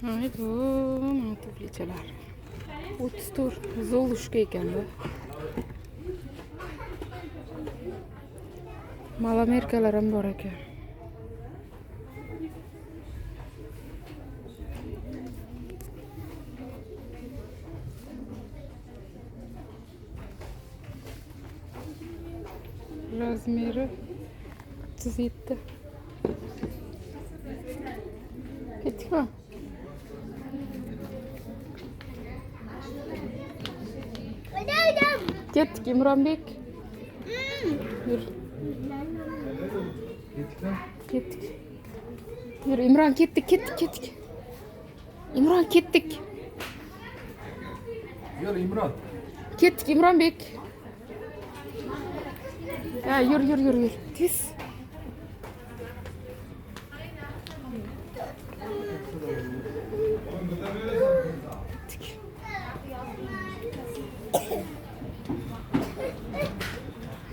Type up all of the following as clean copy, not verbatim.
Ay bu mana tuflichalar. 34 Zolushka ekan bu. Malamerkalar ham bor ekan. Razmeri 37. Ketdikmi? Ketdik İmronbek. Yur. Ketdik. Yur İmron, ketdik. İmron, ketdik. Yur İmron. Ketdik İmronbek. Ha, yur. Tez.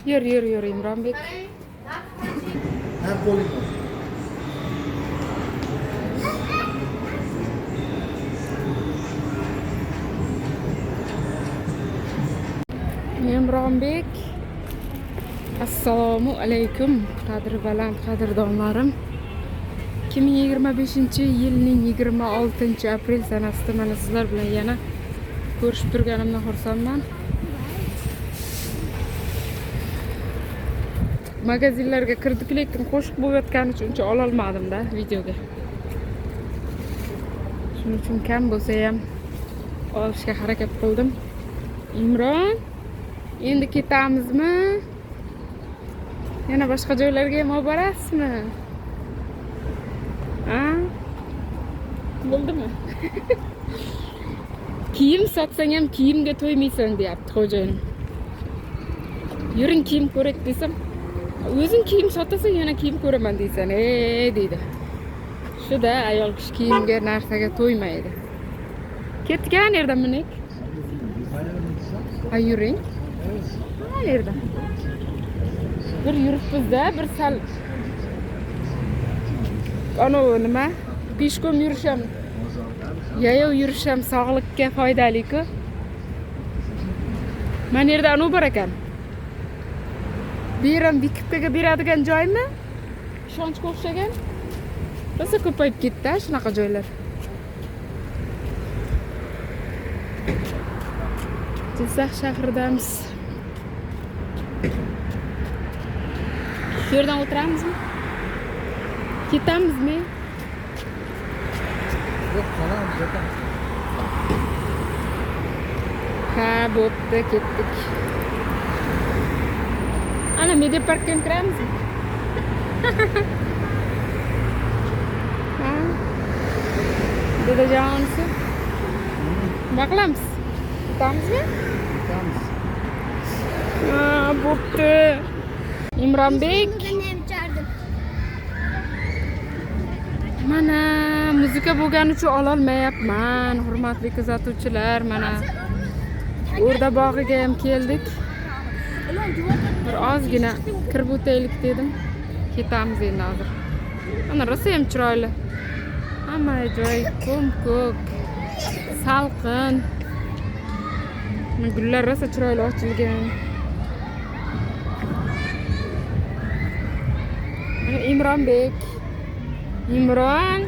Yur İmronbek. Hem koyun. İmronbek. Assalomu alaykum qadrbaland qadrdonlarim. 2025-yilning 26-aprel sanasida mana sizlar bilan yana ko'rishib turganimdan xursandman. Magazinlarga kirdik, lekin qo'shiq bo'layotgani uchun uncha ola olmadim-da videoga. Shuning uchun kam bo'lsa ham olishga harakat qildim. Imron, endi ketamizmi? Yana boshqa joylarga ham olib borasizmi? Ha? Bo'ldimi? Kiyim sotsang ham kiyimga to'ymaysan deyapti xo'jayinim. Yuring kiyim ko'rak desam, o'zing kiyim sotasan yana kiyim ko'raman deysan, deydi. Shuda ayol kishi kiyimga narsaga to'ymaydi. Ketgan yerdan minik. Ha, yuring. Ha, yerdan. Bir yuribmiz-da, bir sal nima? Peshkom yurisham, yayov yurisham sog'likka foydali-ku. Mana yerda anavi bor ekan. Bu ham Vikipkaga beradigan joymi? Ishonchga o'xshagan. Rosa ko'payib ketdi shunaqa joylar. Jizzax shahridamiz. Shu yerdan o'tiramizmi? Ketamizmi? Yok kalan zaten. Ha, bo'pti, ketdik. Ana Mediaparkka kiramizmi? Ha? Dadajonisi. Nima qilamiz? Ketamizmi? Yalnız. Ha, bo'pti. İmronbek. Mana muzika bo'lgani uchun ola olmayapman, hurmatli kuzatuvchilar. Mana O'rda bog'iga ham keldik. Bir ozgina kirib o'taylik dedim. Ketamiz endi hozir. Mana rosa ham chiroyli. Hamma joy ko'm-ko'k, salqin. Gullar rosa chiroyli ochilgan. İmronbek. İmron.